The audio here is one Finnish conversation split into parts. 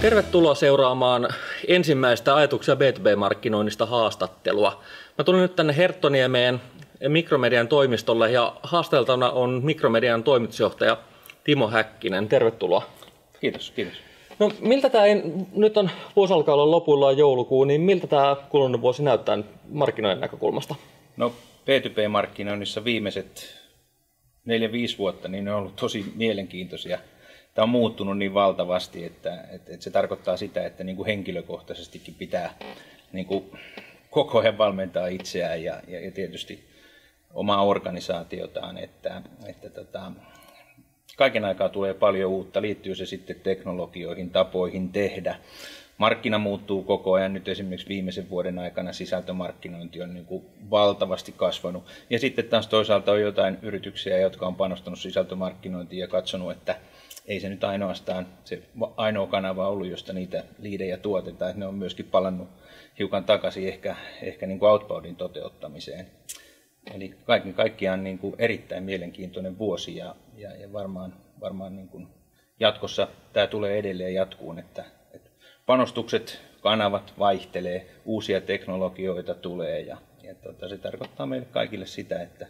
Tervetuloa seuraamaan ensimmäistä ajatuksia B2B-markkinoinnista haastattelua. Mä tulin nyt tänne Herttoniemeen Mikromedian toimistolle ja haasteltavana on Mikromedian toimitusjohtaja Timo Häkkinen. Tervetuloa. Kiitos. No miltä tämä, nyt on vuosi alkaa olla lopulla joulukuu, niin miltä tämä kulunut vuosi näyttää markkinoiden näkökulmasta? No B2B-markkinoinnissa viimeiset 4-5 vuotta niin ne on ollut tosi mielenkiintoisia. Tämä on muuttunut niin valtavasti, että se tarkoittaa sitä, että niin kuin henkilökohtaisestikin pitää niin kuin koko ajan valmentaa itseään ja tietysti omaa organisaatiotaan, että kaiken aikaa tulee paljon uutta, liittyy se sitten teknologioihin, tapoihin tehdä. Markkina muuttuu koko ajan, nyt esimerkiksi viimeisen vuoden aikana sisältömarkkinointi on niin kuin valtavasti kasvanut. Ja sitten taas toisaalta on jotain yrityksiä, jotka on panostanut sisältömarkkinointiin ja katsonut, että ei se nyt ainoastaan se ainoa kanava ollut, josta niitä liidejä tuotetaan, että ne on myöskin palannut hiukan takaisin ehkä niin kuin outboundin toteuttamiseen. Eli kaiken kaikkiaan niin kuin erittäin mielenkiintoinen vuosi ja varmaan niin kuin jatkossa tämä tulee edelleen jatkuun, että panostukset, kanavat vaihtelee, uusia teknologioita tulee ja se tarkoittaa meille kaikille sitä, että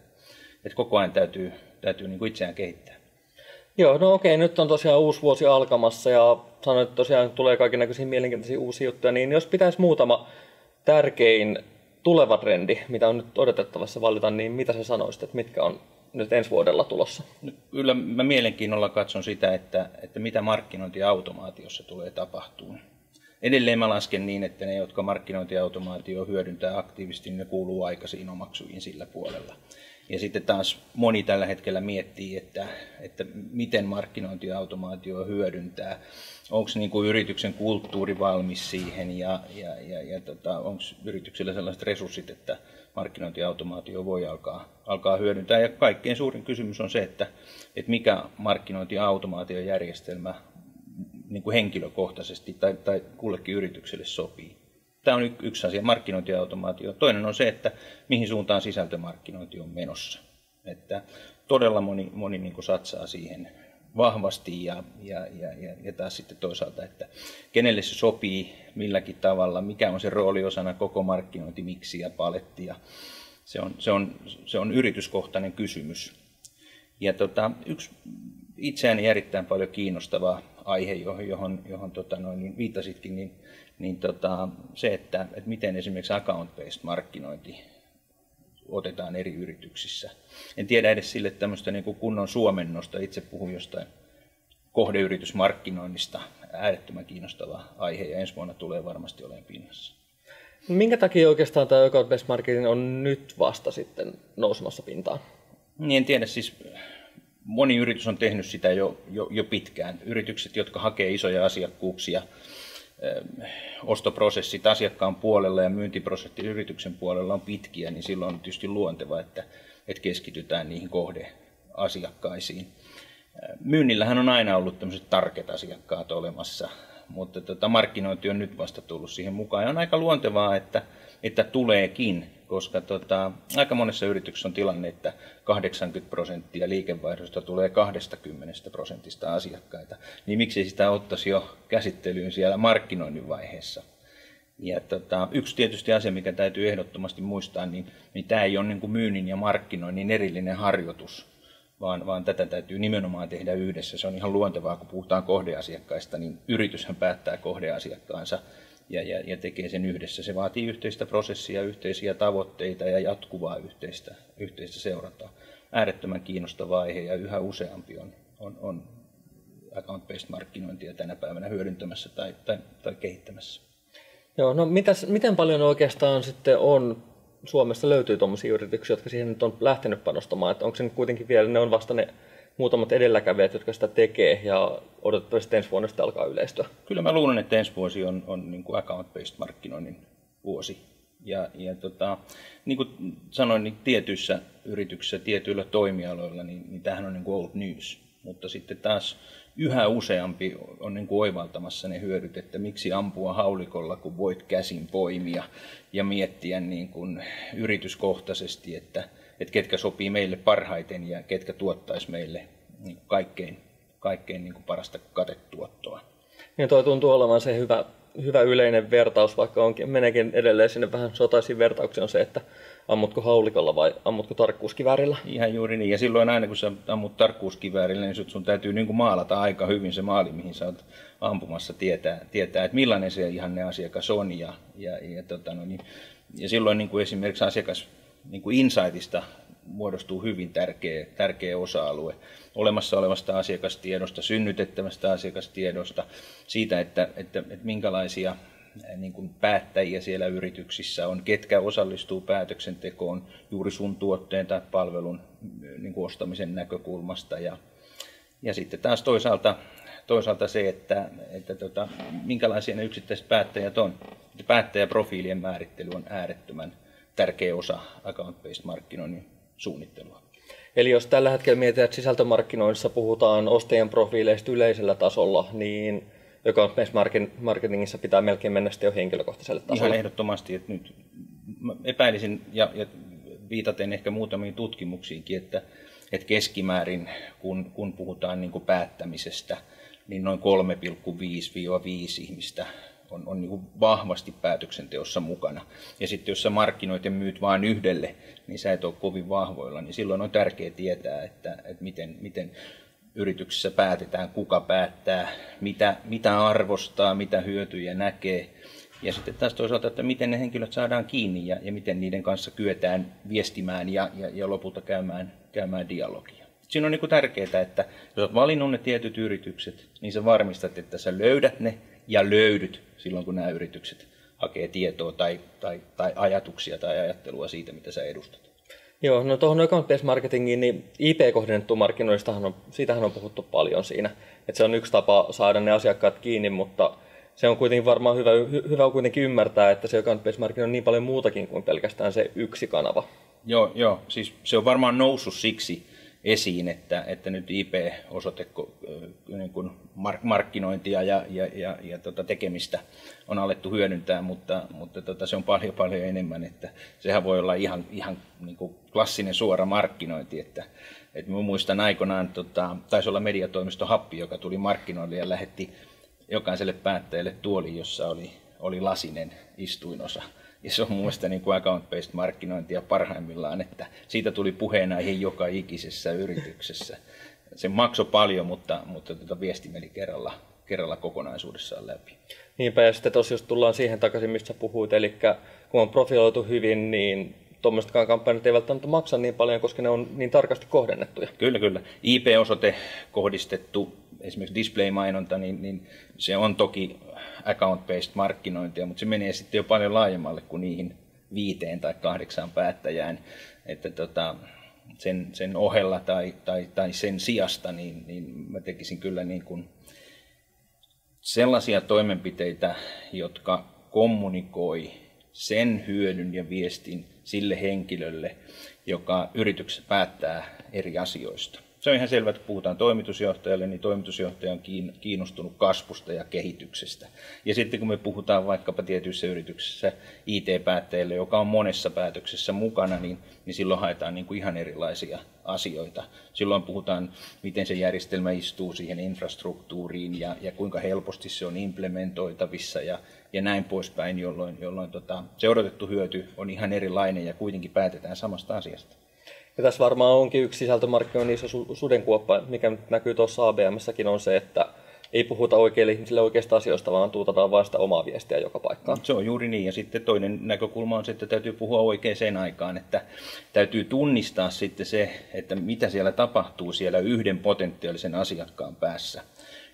koko ajan täytyy niin kuin itseään kehittää. Joo, no okei, nyt on tosiaan uusi vuosi alkamassa ja sanoin, että tosiaan tulee kaikennäköisiä mielenkiintoisia uusia juttuja, niin jos pitäisi muutama tärkein tuleva trendi, mitä on nyt odotettavassa valita, niin mitä sä sanoisit, että mitkä on nyt ensi vuodella tulossa? Kyllä mä mielenkiinnolla katson sitä, että mitä markkinointiautomaatiossa tulee tapahtumaan. Edelleen mä lasken niin, että ne, jotka markkinointiautomaatio hyödyntää aktiivisesti, ne kuuluu aikaisiin omaksujiin sillä puolella. Ja sitten taas moni tällä hetkellä miettii, että miten markkinointiautomaatio hyödyntää. Onko niin kuin yrityksen kulttuuri valmis siihen ja onko yrityksellä sellaiset resurssit, että markkinointiautomaatio voi alkaa hyödyntää. Ja kaikkein suurin kysymys on se, että mikä markkinointiautomaatiojärjestelmä niin kuin henkilökohtaisesti tai kullekin yritykselle sopii. Tämä on yksi asia, markkinointiautomaatio. Toinen on se, että mihin suuntaan sisältömarkkinointi on menossa. Että todella moni niin kuin satsaa siihen vahvasti ja taas sitten toisaalta, että kenelle se sopii milläkin tavalla, mikä on se rooli osana koko markkinointimiksiä, palettia. Se on yrityskohtainen kysymys. Ja yksi itseäni erittäin paljon kiinnostava aihe, johon niin viittasitkin, se, että miten esimerkiksi account-based markkinointi otetaan eri yrityksissä. En tiedä edes sille tämmöistä niin kuin kunnon suomennosta, itse puhun jostain kohdeyritysmarkkinoinnista, äärettömän kiinnostava aihe ja ensi vuonna tulee varmasti olemaan pinnassa. Minkä takia oikeastaan tämä account-based marketing on nyt vasta sitten nousemassa pintaan? Niin en tiedä, siis moni yritys on tehnyt sitä jo pitkään. Yritykset, jotka hakee isoja asiakkuuksia, ostoprosessit asiakkaan puolella ja myyntiprosessit yrityksen puolella on pitkiä, niin silloin on tietysti luonteva, että keskitytään niihin kohdeasiakkaisiin. Myynnillähän on aina ollut tämmöiset target asiakkaat olemassa, mutta markkinointi on nyt vasta tullut siihen mukaan. Ja on aika luontevaa, että tuleekin, koska aika monessa yrityksessä on tilanne, että 80% liikevaihdosta tulee 20% asiakkaita. Niin miksi sitä ottaisi jo käsittelyyn siellä markkinoinnin vaiheessa? Ja yksi tietysti asia, mikä täytyy ehdottomasti muistaa, niin tämä ei ole niin kuin myynnin ja markkinoinnin erillinen harjoitus, vaan tätä täytyy nimenomaan tehdä yhdessä. Se on ihan luontevaa, kun puhutaan kohdeasiakkaista, niin yrityshän päättää kohdeasiakkaansa ja tekee sen yhdessä. Se vaatii yhteistä prosessia, yhteisiä tavoitteita ja jatkuvaa yhteistä seurantaa. Äärettömän kiinnostava aihe ja yhä useampi on account-based markkinointia tänä päivänä hyödyntämässä tai kehittämässä. Joo, no miten paljon oikeastaan sitten Suomessa löytyy tuommoisia yrityksiä, jotka siihen nyt on lähtenyt panostamaan, että onko se nyt kuitenkin vielä, ne on vasta ne muutamat edelläkävijät, jotka sitä tekee ja odotettavasti ensi vuonna sitten alkaa yleistyä? Kyllä mä luulen, että ensi vuosi on niin kuin account-based markkinoinnin vuosi. Ja niin kuin sanoin, niin tietyissä yrityksissä, tietyillä toimialoilla, niin tämähän on niin kuin old news. Mutta sitten taas yhä useampi on niin kuin oivaltamassa ne hyödyt, että miksi ampua haulikolla, kun voit käsin poimia ja miettiä niin kuin yrityskohtaisesti, että ketkä sopii meille parhaiten ja ketkä tuottaisi meille niin kuin kaikkein niin kuin parasta katetuottoa. Niin toi tuntuu olevan se hyvä yleinen vertaus, vaikka meneekin edelleen sinne vähän sotaisiin vertauksiin, on se, että ammutko haulikolla vai ammutko tarkkuuskiväärillä. Ihan juuri niin. Ja silloin aina kun sä ammut tarkkuuskiväärillä, niin sun täytyy niin kuin maalata aika hyvin se maali, mihin sä oot ampumassa, tietää että millainen se ihanne asiakas on. Ja silloin niin kuin esimerkiksi asiakas niin kuin insightista muodostuu hyvin tärkeä osa-alue olemassa olevasta asiakastiedosta, synnytettävästä asiakastiedosta, siitä, että minkälaisia niin kuin päättäjiä siellä yrityksissä on, ketkä osallistuu päätöksentekoon juuri sun tuotteen tai palvelun niin kuin ostamisen näkökulmasta. Ja sitten taas toisaalta se, että minkälaisia ne yksittäiset päättäjät on. Päättäjäprofiilien määrittely on äärettömän tärkeä osa account-based markkinoinnin suunnittelua. Eli jos tällä hetkellä mietitään, että sisältömarkkinoinnissa puhutaan ostajien profiileista yleisellä tasolla, niin account-based marketingissa pitää melkein mennä sitten jo henkilökohtaiselle tasolle. Ihan ehdottomasti, että nyt epäilisin ja viitaten ehkä muutamiin tutkimuksiinkin, että keskimäärin kun puhutaan niin kuin päättämisestä, niin noin 3,5-5 ihmistä on niin kuin vahvasti päätöksenteossa mukana. Ja sitten jos sä markkinoit ja myyt vain yhdelle, niin sä et ole kovin vahvoilla, niin silloin on tärkeää tietää, että miten yrityksessä päätetään, kuka päättää, mitä arvostaa, mitä hyötyjä näkee. Ja sitten taas toisaalta, että miten ne henkilöt saadaan kiinni ja miten niiden kanssa kyetään viestimään ja lopulta käymään dialogia. Siinä on niin kuin tärkeää, että jos olet valinnut ne tietyt yritykset, niin sä varmistat, että sä löydät ne ja löydyt silloin, kun nämä yritykset hakee tietoa tai ajatuksia tai ajattelua siitä, mitä sä edustat. Joo, no tuohon account-based marketingiin, niin IP-kohdennettu markkinoinnistahan siitähän on puhuttu paljon siinä. Että se on yksi tapa saada ne asiakkaat kiinni, mutta se on kuitenkin varmaan hyvä kuitenkin ymmärtää, että se account-based marketing on niin paljon muutakin kuin pelkästään se yksi kanava. Joo, siis se on varmaan noussut siksi esiin, että nyt IP-osoite niin kuin markkinointia ja tekemistä on alettu hyödyntää, mutta se on paljon enemmän, että sehän voi olla ihan niin kuin klassinen suora markkinointi, että mä muistan aikoinaan, taisi olla mediatoimisto Happi, joka tuli markkinoille ja lähetti jokaiselle päättäjälle tuoli, jossa oli lasinen istuinosa. Ja se on mun mielestä niin kuin account-based markkinointia parhaimmillaan, että siitä tuli puheenaihe joka ikisessä yrityksessä. Se maksoi paljon, mutta viesti meni kerralla kokonaisuudessaan läpi. Niinpä, ja sitten tosiaan jos tullaan siihen takaisin, mistä puhuit, eli kun on profiloitu hyvin, niin tuommoisetkaan kampanjat ei välttämättä maksa niin paljon, koska ne on niin tarkasti kohdennettuja. Kyllä. IP-osoite kohdistettu, esimerkiksi display-mainonta, niin se on toki account-based markkinointia, mutta se menee sitten jo paljon laajemmalle kuin niihin 5 tai 8 päättäjään. Että sen ohella tai sen sijasta, niin mä tekisin kyllä niin kuin sellaisia toimenpiteitä, jotka kommunikoi sen hyödyn ja viestin sille henkilölle, joka yrityksessä päättää eri asioista. Se on ihan selvä, että puhutaan toimitusjohtajalle, niin toimitusjohtaja on kiinnostunut kasvusta ja kehityksestä. Ja sitten kun me puhutaan vaikkapa tietyissä yrityksissä IT-päättäjille, joka on monessa päätöksessä mukana, niin silloin haetaan niin kuin ihan erilaisia asioita. Silloin puhutaan, miten se järjestelmä istuu siihen infrastruktuuriin ja kuinka helposti se on implementoitavissa ja näin poispäin, jolloin se odotettu hyöty on ihan erilainen ja kuitenkin päätetään samasta asiasta. Ja tässä varmaan onkin yksi sisältömarkkinoinnin iso sudenkuoppa, mikä nyt näkyy tuossa ABM:ssäkin, on se, että ei puhuta oikeille ihmisille oikeista asioista, vaan tuutataan vain sitä omaa viestiä joka paikkaan. Se on juuri niin, ja sitten toinen näkökulma on se, että täytyy puhua oikeaan aikaan, että täytyy tunnistaa sitten se, että mitä siellä tapahtuu siellä yhden potentiaalisen asiakkaan päässä,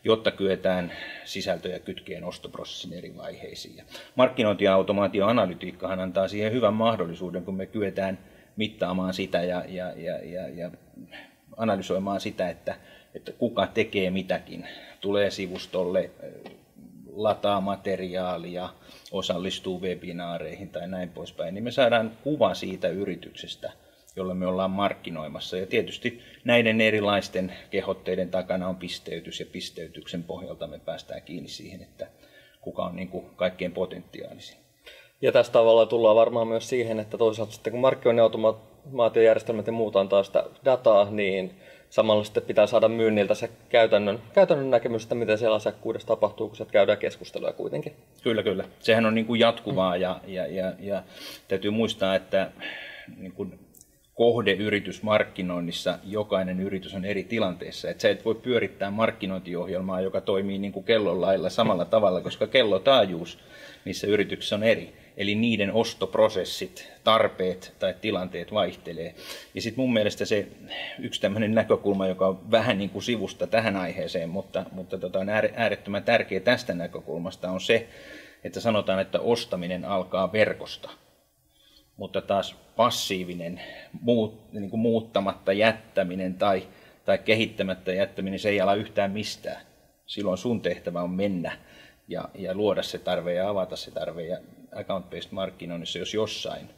jotta kyetään sisältöjä kytkeen ostoprosessin eri vaiheisiin. Ja markkinointi- ja automaatioanalytiikkahan antaa siihen hyvän mahdollisuuden, kun me kyetään mittaamaan sitä ja analysoimaan sitä, että kuka tekee mitäkin. Tulee sivustolle, lataa materiaalia, osallistuu webinaareihin tai näin poispäin, niin me saadaan kuva siitä yrityksestä, jolle me ollaan markkinoimassa. Ja tietysti näiden erilaisten kehotteiden takana on pisteytys, ja pisteytyksen pohjalta me päästään kiinni siihen, että kuka on niin kuin kaikkein potentiaalisin. Ja tästä tavalla tullaan varmaan myös siihen, että toisaalta sitten kun markkinoinnin automaatiojärjestelmät ja muuta antaa sitä dataa, niin samalla sitten pitää saada myynniltä se käytännön näkemys, että miten siellä asiakkuudessa tapahtuu, kun sieltä käydään keskustelua kuitenkin. Kyllä, kyllä. Sehän on niin kuin jatkuvaa ja täytyy muistaa, että niin kuin kohdeyritysmarkkinoinnissa jokainen yritys on eri tilanteessa. Että sä et voi pyörittää markkinointiohjelmaa, joka toimii niin kuin kellon lailla samalla tavalla, koska kellotaajuus niissä yrityksissä on eri. Eli niiden ostoprosessit, tarpeet tai tilanteet vaihtelee. Ja sitten mun mielestä se yksi tämmöinen näkökulma, joka on vähän niin kuin sivusta tähän aiheeseen, mutta on äärettömän tärkeä tästä näkökulmasta, on se, että sanotaan, että ostaminen alkaa verkosta. Mutta taas passiivinen niin kuin muuttamatta jättäminen tai kehittämättä jättäminen, se ei ala yhtään mistään. Silloin sun tehtävä on mennä ja luoda se tarve ja avata se tarve. Ja account-based markkinoinnissa, jos jossain,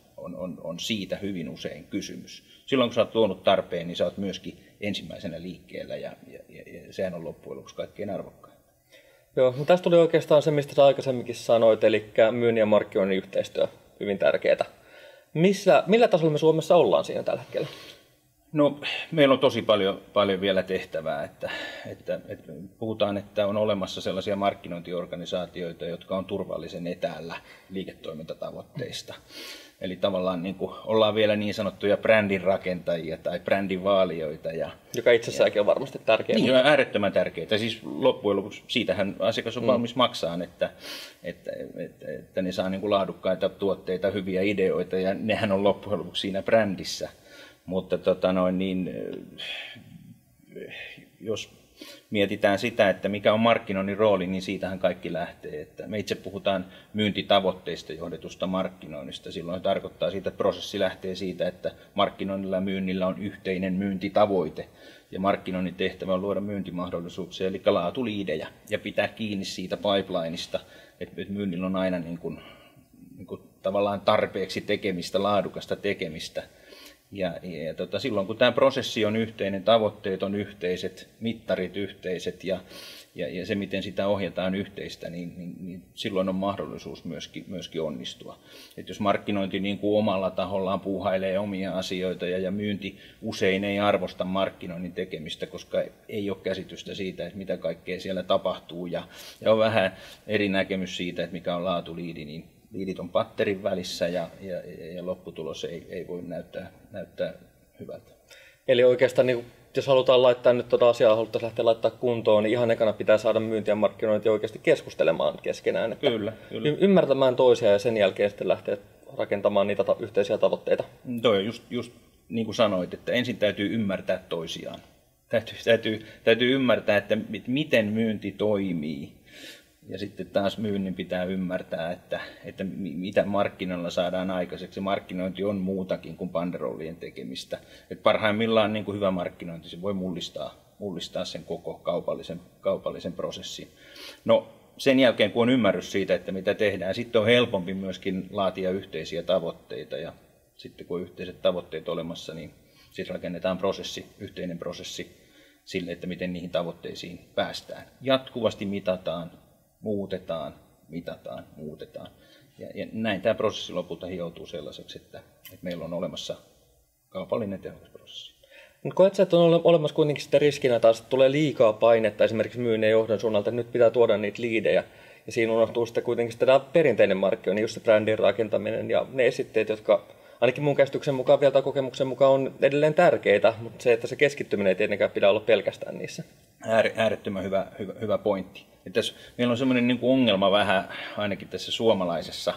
on siitä hyvin usein kysymys. Silloin kun sä oot luonut tarpeen, niin sä oot myöskin ensimmäisenä liikkeellä ja sehän on loppujen lopuksi kaikkein arvokkain. Joo, no tästä tuli oikeastaan se, mistä sä aikaisemminkin sanoit, eli myynnin ja markkinoinnin yhteistyö, hyvin tärkeää. Millä tasolla me Suomessa ollaan siinä tällä hetkellä? No, meillä on tosi paljon vielä tehtävää, että puhutaan, että on olemassa sellaisia markkinointiorganisaatioita, jotka on turvallisen etäällä liiketoimintatavoitteista. Eli tavallaan niin kuin ollaan vielä niin sanottuja brändin rakentajia tai brändin vaalijoita. Joka itsessäänkin on varmasti tärkeää. Niin, on äärettömän tärkeää. Siis loppujen lopuksi siitähän asiakas on valmis maksaa, että ne saa niin kuin laadukkaita tuotteita, hyviä ideoita ja nehän on loppujen lopuksi siinä brändissä. Mutta jos mietitään sitä, että mikä on markkinoinnin rooli, niin siitähän kaikki lähtee. Että me itse puhutaan myyntitavoitteista johdetusta markkinoinnista. Silloin se tarkoittaa siitä, että prosessi lähtee siitä, että markkinoinnilla ja myynnillä on yhteinen myyntitavoite. Ja markkinoinnin tehtävä on luoda myyntimahdollisuuksia, eli laatuliidejä, ja pitää kiinni siitä pipelineista, että myynnillä on aina niin kuin tavallaan tarpeeksi tekemistä, laadukasta tekemistä. Ja silloin kun tämä prosessi on yhteinen, tavoitteet on yhteiset, mittarit yhteiset ja se miten sitä ohjataan yhteistä, niin silloin on mahdollisuus myöskin onnistua. Et jos markkinointi niin kuin omalla tahollaan puuhailee omia asioita ja myynti usein ei arvosta markkinoinnin tekemistä, koska ei ole käsitystä siitä, että mitä kaikkea siellä tapahtuu ja on vähän eri näkemys siitä, että mikä on laatuliidi, niin liidit on patterin välissä ja lopputulos ei voi näyttää hyvältä. Eli oikeastaan, niin jos halutaan laittaa nyt tuota asiaa, haluttaisiin lähteä laittaa kuntoon, niin ihan ekana pitää saada myynti ja markkinointi oikeasti keskustelemaan keskenään. Että kyllä. Ymmärtämään toisia ja sen jälkeen sitten lähteä rakentamaan niitä yhteisiä tavoitteita. Toi on just niin kuin sanoit, että ensin täytyy ymmärtää toisiaan. Täytyy ymmärtää, että miten myynti toimii. Ja sitten taas myynnin pitää ymmärtää, että mitä markkinoilla saadaan aikaiseksi. Markkinointi on muutakin kuin banderollien tekemistä. Et parhaimmillaan niin kuin hyvä markkinointi se voi mullistaa sen koko kaupallisen prosessin. No sen jälkeen kun on ymmärrys siitä, että mitä tehdään, sitten on helpompi myöskin laatia yhteisiä tavoitteita. Ja sitten kun on yhteiset tavoitteet olemassa, niin sitten rakennetaan yhteinen prosessi sille, että miten niihin tavoitteisiin päästään. Jatkuvasti mitataan. Mitataan. Ja näin tämä prosessi lopulta hioutuu sellaiseksi, että meillä on olemassa kaupallinen tehokas prosessi. Koetko, että on olemassa kuitenkin sitä riskinä taas, että tulee liikaa painetta esimerkiksi myynnin ja johdon suunnalta, että nyt pitää tuoda niitä liidejä. Ja siinä unohtuu sitten kuitenkin tämä perinteinen markkinointi, just se brändin rakentaminen ja ne esitteet, jotka ainakin mun käsityksen mukaan vielä tai kokemuksen mukaan on edelleen tärkeitä, mutta se, että se keskittyminen ei tietenkään pidä olla pelkästään niissä. Äärettömän hyvä pointti. Meillä on sellainen niin kuin ongelma vähän ainakin tässä suomalaisessa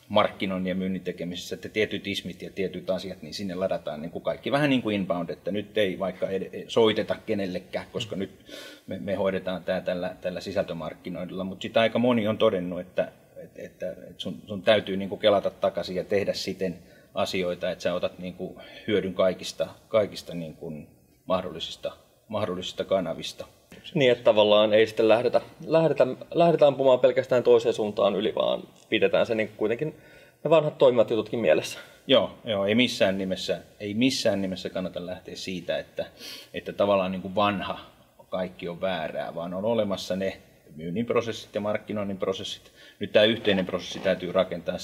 markkinoinnin ja myynnin tekemisessä, että tietyt ismit ja tietyt asiat, niin sinne ladataan niin kuin kaikki. Vähän niin kuin inbound, että nyt ei vaikka soiteta kenellekään, koska nyt me hoidetaan tämä tällä sisältömarkkinoinnilla. Mutta sitten aika moni on todennut, että sun täytyy niin kuin kelata takaisin ja tehdä siten asioita, että sä otat niin kuin hyödyn kaikista niin kuin mahdollisista kanavista. Niin, että tavallaan ei sitten lähdetä ampumaan pelkästään toiseen suuntaan yli, vaan pidetään se niin kuitenkin ne vanhat toimivat jututkin mielessä. Joo, ei missään nimessä kannata lähteä siitä, että tavallaan niin kuin vanha kaikki on väärää, vaan on olemassa ne myynnin prosessit ja markkinoinnin prosessit. Nyt tämä yhteinen prosessi täytyy rakentaa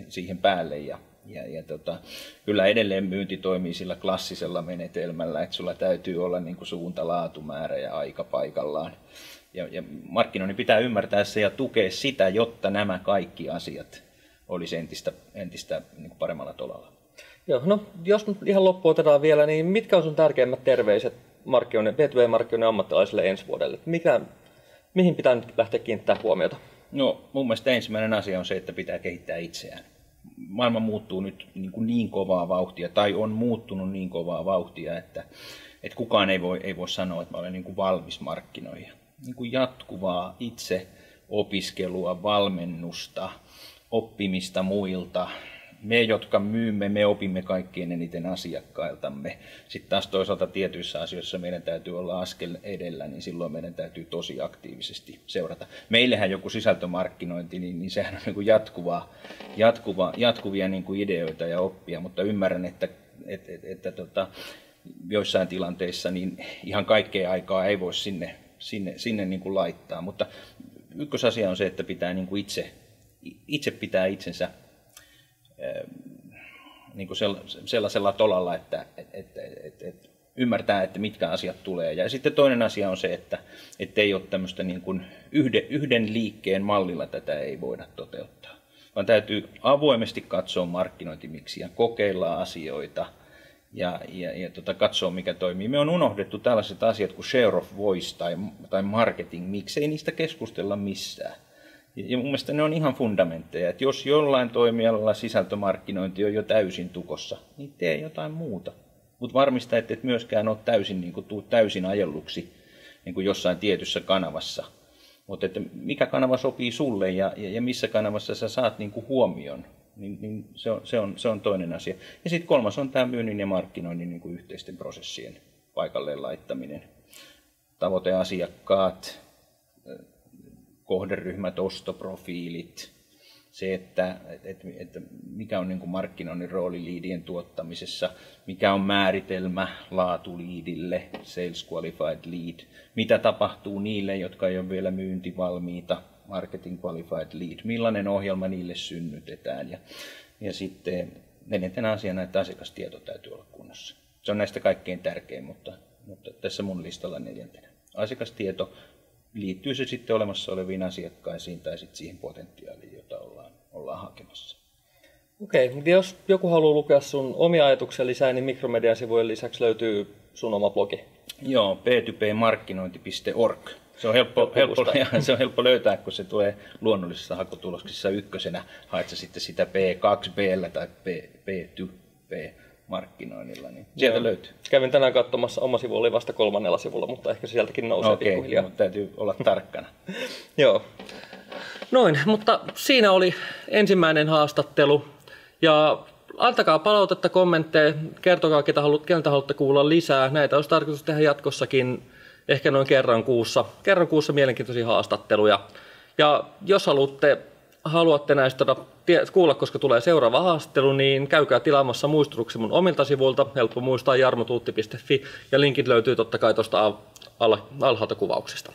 siihen päälle ja Kyllä edelleen myynti toimii sillä klassisella menetelmällä, että sulla täytyy olla niin kuin suunta, laatumäärä ja aika paikallaan. Ja markkinoinnin pitää ymmärtää se ja tukea sitä, jotta nämä kaikki asiat olisi entistä niin kuin paremmalla tolalla. Joo, no jos ihan loppuun otetaan vielä, niin mitkä on sun tärkeimmät terveiset B2B-markkinoinnin ammattilaisille ensi vuodelle? Mihin pitää nyt lähteä kiinnittämään huomiota? No mun mielestä ensimmäinen asia on se, että pitää kehittää itseään. Maailma muuttuu nyt niin kovaa vauhtia, tai on muuttunut niin kovaa vauhtia, että kukaan ei voi sanoa, että mä olen niin kuin valmis markkinoija. Niin kuin jatkuvaa itse opiskelua, valmennusta, oppimista muilta. Me, jotka myymme, me opimme kaikkien eniten asiakkailtamme. Sitten taas toisaalta tietyissä asioissa meidän täytyy olla askel edellä, niin silloin meidän täytyy tosi aktiivisesti seurata. Meillähän joku sisältömarkkinointi, niin sehän on niin kuin jatkuvia niin kuin ideoita ja oppia, mutta ymmärrän, että joissain tilanteissa niin ihan kaikkea aikaa ei voi sinne niin kuin laittaa. Mutta ykkösasia on se, että pitää niin kuin itse pitää itsensä niin kuin sellaisella tolalla, että ymmärtää, että mitkä asiat tulee. Ja sitten toinen asia on se, että ei ole tämmöistä niin kuin yhden liikkeen mallilla tätä ei voida toteuttaa, vaan täytyy avoimesti katsoa markkinointimiksiä, kokeilla asioita ja katsoa, mikä toimii. Me on unohdettu tällaiset asiat kuin share of voice tai marketing mix, ei niistä keskustella missään. Ja mun mielestä ne on ihan fundamentteja, että jos jollain toimialalla sisältömarkkinointi on jo täysin tukossa, niin tee jotain muuta. Mutta varmista, että et myöskään ole täysin ajelluksi niin kuin jossain tietyssä kanavassa. Mutta että mikä kanava sopii sulle ja missä kanavassa sä saat niin kuin huomion, niin se on toinen asia. Ja sitten kolmas on tämä myynnin ja markkinoinnin niin kuin yhteisten prosessien paikalleen laittaminen. Tavoiteasiakkaat, kohderyhmät, ostoprofiilit, se, että mikä on niin kuin markkinoinnin rooli liidien tuottamisessa, mikä on määritelmä laatuliidille, sales qualified lead, mitä tapahtuu niille, jotka ei ole vielä myyntivalmiita, marketing qualified lead, millainen ohjelma niille synnytetään ja sitten neljäntenä asiana, että asiakastieto täytyy olla kunnossa. Se on näistä kaikkein tärkein, mutta tässä mun listalla neljäntenä. Asiakastieto, liittyy se sitten olemassa oleviin asiakkaisiin tai sitten siihen potentiaaliin, jota ollaan hakemassa. Okei, jos joku haluaa lukea sun omia ajatuksia lisää, niin Mikromedian sivujen lisäksi löytyy sun oma blogi. Joo, b2bmarkkinointi.org. Se on helppo löytää, kun se tulee luonnollisissa hakutuloksissa ykkösenä. Haet sä sitten sitä B2B tai B2B-markkinoinnilla, niin sieltä löytyy. Kävin tänään katsomassa, oma sivu oli vasta 3. sivulla, mutta ehkä se sieltäkin nousee pikkuhiljaa. Mutta täytyy olla tarkkana. Joo. Noin, mutta siinä oli ensimmäinen haastattelu. Ja antakaa palautetta, kommentteja, kertokaa keneltä haluatte kuulla lisää. Näitä olisi tarkoitus tehdä jatkossakin ehkä noin kerran kuussa mielenkiintoisia haastatteluja. Ja jos haluatte näistä kuulla, koska tulee seuraava haastattelu, niin käykää tilaamassa muistutuksia mun omilta sivuilta. Helppo muistaa jarmotuutti.fi ja linkit löytyy totta kai tuosta alhaalta kuvauksesta.